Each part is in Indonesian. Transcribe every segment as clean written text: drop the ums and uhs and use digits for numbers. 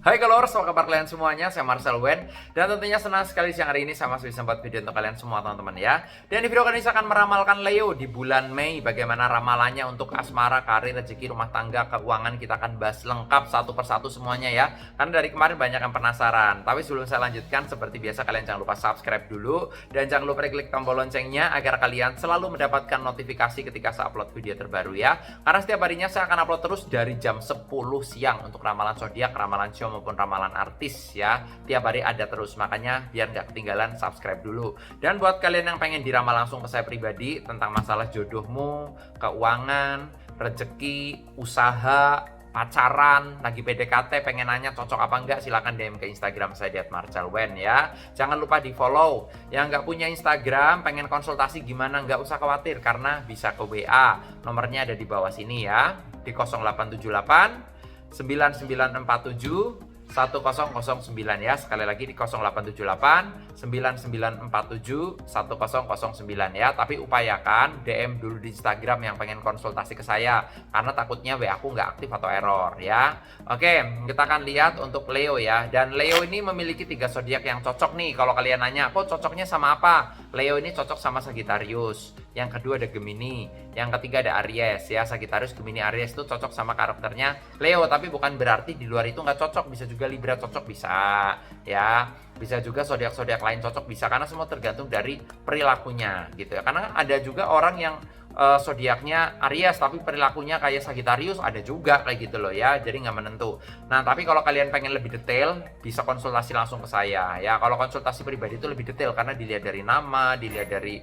Hai Galors, apa kabar kalian semuanya? Saya Marcel Wen. Dan tentunya senang sekali siang hari ini saya masih bisa buat video untuk kalian semua teman-teman ya. Dan di video kali ini saya akan meramalkan Leo di bulan Mei. Bagaimana ramalannya untuk asmara, karir, rezeki, rumah tangga, keuangan. Kita akan bahas lengkap satu persatu semuanya ya. Karena dari kemarin banyak yang penasaran. Tapi sebelum saya lanjutkan, seperti biasa kalian jangan lupa subscribe dulu. Dan jangan lupa klik tombol loncengnya agar kalian selalu mendapatkan notifikasi ketika saya upload video terbaru ya. Karena setiap harinya saya akan upload terus dari jam 10 siang untuk ramalan zodiak, ramalan show maupun ramalan artis ya. Tiap hari ada terus, makanya biar nggak ketinggalan subscribe dulu. Dan buat kalian yang pengen diramal langsung ke saya pribadi tentang masalah jodohmu, keuangan, rezeki, usaha, pacaran, lagi PDKT, pengen nanya cocok apa enggak, silahkan DM ke Instagram saya @marcelwen ya. Jangan lupa di follow. Yang nggak punya Instagram, pengen konsultasi gimana, nggak usah khawatir karena bisa ke WA. Nomornya ada di bawah sini ya, di 0878 9947 1009 ya. Sekali lagi di 0878 9947 1009 ya. Tapi upayakan DM dulu di Instagram yang pengen konsultasi ke saya, karena takutnya WA aku nggak aktif atau error ya. Oke, kita akan lihat untuk Leo ya. Dan Leo ini memiliki 3 zodiak yang cocok nih. Kalau kalian nanya, kok cocoknya sama apa? Leo ini cocok sama Sagittarius. Yang kedua ada Gemini, yang ketiga ada Aries ya. Sagittarius, Gemini, Aries itu cocok sama karakternya Leo, tapi bukan berarti di luar itu nggak cocok. Bisa juga Libra cocok, bisa ya. Bisa juga zodiak-zodiak lain cocok, bisa, karena semua tergantung dari perilakunya gitu ya. Karena ada juga orang yang zodiaknya Aries tapi perilakunya kayak Sagittarius, ada juga kayak gitu loh ya. Jadi nggak menentu. Nah, tapi kalau kalian pengen lebih detail, bisa konsultasi langsung ke saya ya. Kalau konsultasi pribadi itu lebih detail karena dilihat dari nama, dilihat dari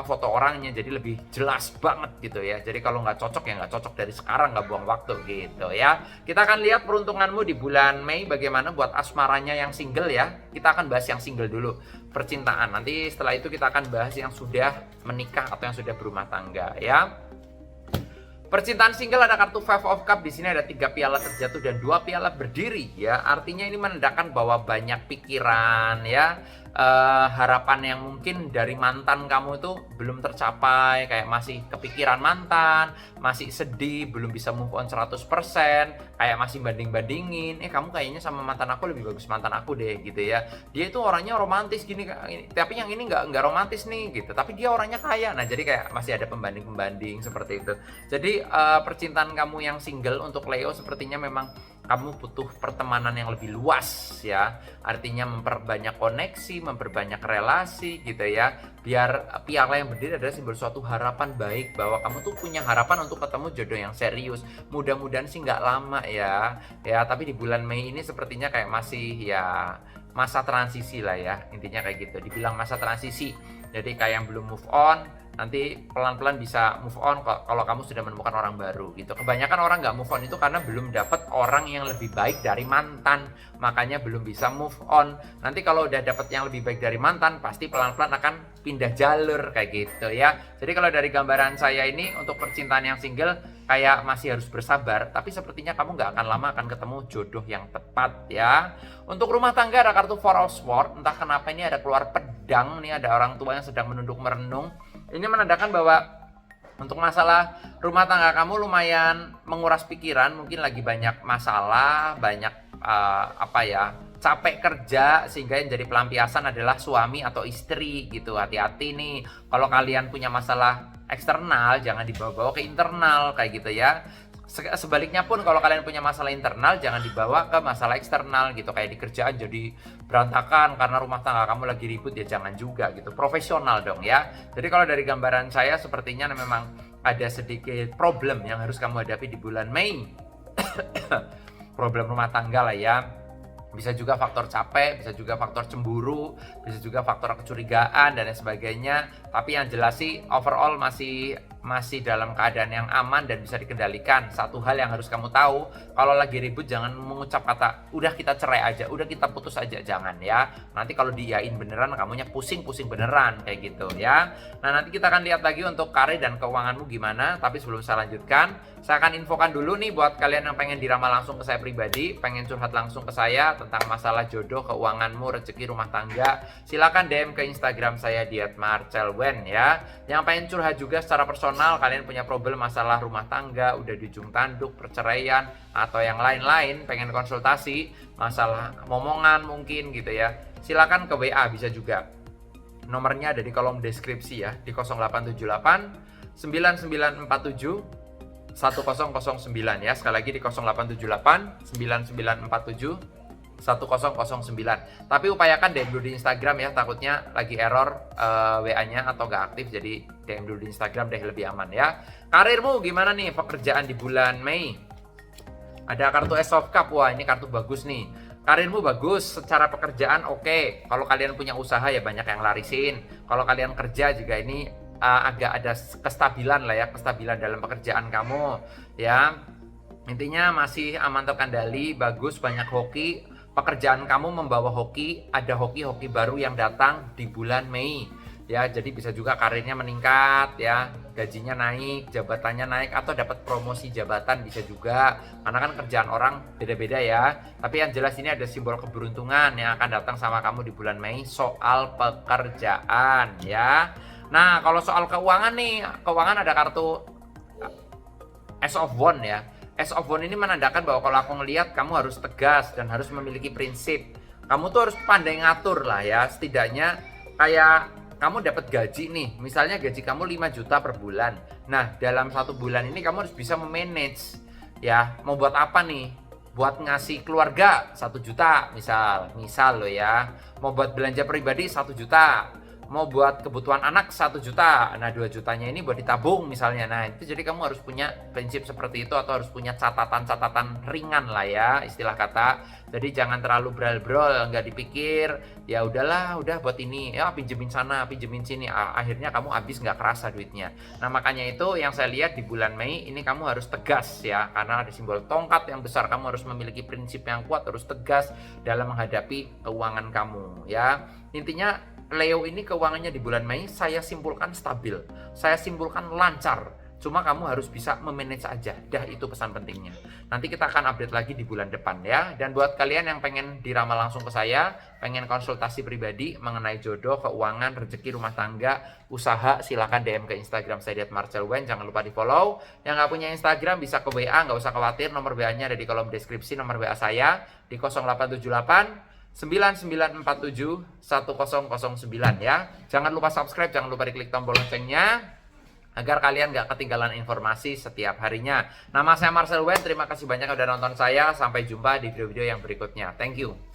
foto orangnya, jadi lebih jelas banget gitu ya. Jadi kalau nggak cocok ya nggak cocok dari sekarang, nggak buang waktu gitu ya. Kita akan lihat peruntunganmu di bulan Mei bagaimana buat asmaranya yang single ya. Kita akan bahas yang single dulu, percintaan. Nanti setelah itu kita akan bahas yang sudah menikah atau yang sudah berumah tangga ya. Percintaan single ada kartu Five of Cup. Di sini ada 3 piala terjatuh dan 2 piala berdiri ya. Artinya ini menandakan bahwa banyak pikiran ya, harapan yang mungkin dari mantan kamu itu belum tercapai, kayak masih kepikiran mantan, masih sedih, belum bisa move on 100%, kayak masih banding-bandingin, kamu kayaknya sama mantan aku lebih bagus mantan aku deh gitu ya. Dia itu orangnya romantis gini, tapi yang ini nggak romantis nih gitu, tapi dia orangnya kaya. Nah, jadi kayak masih ada pembanding-pembanding seperti itu. Jadi percintaan kamu yang single untuk Leo sepertinya memang kamu butuh pertemanan yang lebih luas ya. Artinya memperbanyak koneksi, memperbanyak relasi gitu ya. Biar piala yang berdiri adalah simbol suatu harapan baik, bahwa kamu tuh punya harapan untuk ketemu jodoh yang serius. Mudah-mudahan sih nggak lama ya. Ya, tapi di bulan Mei ini sepertinya kayak masih ya masa transisi lah ya. Intinya kayak gitu. Dibilang masa transisi. Jadi kayak yang belum move on, nanti pelan-pelan bisa move on kalau kamu sudah menemukan orang baru gitu. Kebanyakan orang nggak move on itu karena belum dapat orang yang lebih baik dari mantan, makanya belum bisa move on. Nanti kalau udah dapat yang lebih baik dari mantan, pasti pelan-pelan akan pindah jalur kayak gitu ya. Jadi kalau dari gambaran saya ini untuk percintaan yang single kayak masih harus bersabar, tapi sepertinya kamu nggak akan lama akan ketemu jodoh yang tepat ya. Untuk rumah tangga ada kartu Four of Swords. Entah kenapa ini ada keluar pedang nih, ada orang tua yang sedang menunduk merenung. Ini menandakan bahwa untuk masalah rumah tangga kamu lumayan menguras pikiran, mungkin lagi banyak masalah, banyak capek kerja, sehingga yang jadi pelampiasan adalah suami atau istri gitu. Hati-hati nih, kalau kalian punya masalah eksternal jangan dibawa-bawa ke internal kayak gitu ya. Sebaliknya pun kalau kalian punya masalah internal jangan dibawa ke masalah eksternal gitu, kayak di kerjaan jadi berantakan karena rumah tangga kamu lagi ribut, ya jangan juga gitu. Profesional dong ya. Jadi kalau dari gambaran saya sepertinya memang ada sedikit problem yang harus kamu hadapi di bulan Mei. Problem rumah tangga lah ya. Bisa juga faktor capek, bisa juga faktor cemburu, bisa juga faktor kecurigaan dan lain sebagainya. Tapi yang jelas sih overall masih dalam keadaan yang aman dan bisa dikendalikan. Satu hal yang harus kamu tahu, kalau lagi ribut jangan mengucap kata udah kita cerai aja, udah kita putus aja, jangan ya. Nanti kalau diiyain beneran kamunya pusing-pusing beneran kayak gitu ya. Nah, nanti kita akan lihat lagi untuk karir dan keuanganmu gimana. Tapi sebelum saya lanjutkan, saya akan infokan dulu nih buat kalian yang pengen diramal langsung ke saya pribadi, pengen curhat langsung ke saya tentang masalah jodoh, keuanganmu, rezeki, rumah tangga. Silakan DM ke Instagram saya di @marcelwen ya. Yang pengen curhat juga secara personal personal, kalian punya problem masalah rumah tangga, udah di ujung tanduk, perceraian, atau yang lain-lain, pengen konsultasi, masalah momongan mungkin gitu ya, silakan ke WA bisa juga. Nomornya ada di kolom deskripsi ya, di 0878 9947 1009 ya. Sekali lagi di 0878 9947 1009. Tapi upayakan DM dulu di Instagram ya, takutnya lagi error WA-nya atau gak aktif, jadi DM dulu di Instagram deh, lebih aman ya. Karirmu gimana nih, pekerjaan di bulan Mei? Ada kartu Ace of Cup, wah ini kartu bagus nih. Karirmu bagus, secara pekerjaan oke. Kalau kalian punya usaha ya banyak yang larisin. Kalau kalian kerja juga ini agak ada kestabilan lah ya, kestabilan dalam pekerjaan kamu ya. Intinya masih aman terkendali, bagus, banyak hoki. Pekerjaan kamu membawa hoki, ada hoki-hoki baru yang datang di bulan Mei ya, jadi bisa juga karirnya meningkat ya, gajinya naik, jabatannya naik, atau dapat promosi jabatan bisa juga, karena kan kerjaan orang beda-beda ya. Tapi yang jelas ini ada simbol keberuntungan yang akan datang sama kamu di bulan Mei soal pekerjaan ya. Nah kalau soal keuangan nih, keuangan ada kartu Ace of Wands ya. Ace of Wands ini menandakan bahwa kalau aku ngelihat kamu harus tegas dan harus memiliki prinsip. Kamu tuh harus pandai ngatur lah ya. Setidaknya kayak kamu dapat gaji nih. Misalnya gaji kamu 5 juta per bulan. Nah dalam 1 bulan ini kamu harus bisa memanage ya. Mau buat apa nih? Buat ngasih keluarga 1 juta misal loh ya. Mau buat belanja pribadi 1 juta. Mau buat kebutuhan anak 1 juta, nah 2 jutanya ini buat ditabung misalnya. Nah itu jadi kamu harus punya prinsip seperti itu, atau harus punya catatan-catatan ringan lah ya, istilah kata. Jadi jangan terlalu brol-brol, nggak dipikir ya udahlah, udah buat ini ya, pinjemin sana, pinjemin sini, akhirnya kamu habis nggak kerasa duitnya. Nah makanya itu yang saya lihat di bulan Mei ini kamu harus tegas ya, karena ada simbol tongkat yang besar. Kamu harus memiliki prinsip yang kuat, harus tegas dalam menghadapi keuangan kamu ya. Intinya Leo ini keuangannya di bulan Mei saya simpulkan stabil, saya simpulkan lancar. Cuma kamu harus bisa memanage aja, dah itu pesan pentingnya. Nanti kita akan update lagi di bulan depan ya. Dan buat kalian yang pengen diramal langsung ke saya, pengen konsultasi pribadi mengenai jodoh, keuangan, rezeki, rumah tangga, usaha, silakan DM ke Instagram saya @marcelwen, jangan lupa di follow. Yang nggak punya Instagram bisa ke WA, nggak usah khawatir, nomor WA-nya ada di kolom deskripsi, nomor WA saya di 0878 9947 1009 ya. Jangan lupa subscribe, jangan lupa diklik tombol loncengnya agar kalian gak ketinggalan informasi setiap harinya. Nama saya Marcel Wen, terima kasih banyak udah nonton saya. Sampai jumpa di video-video yang berikutnya. Thank you.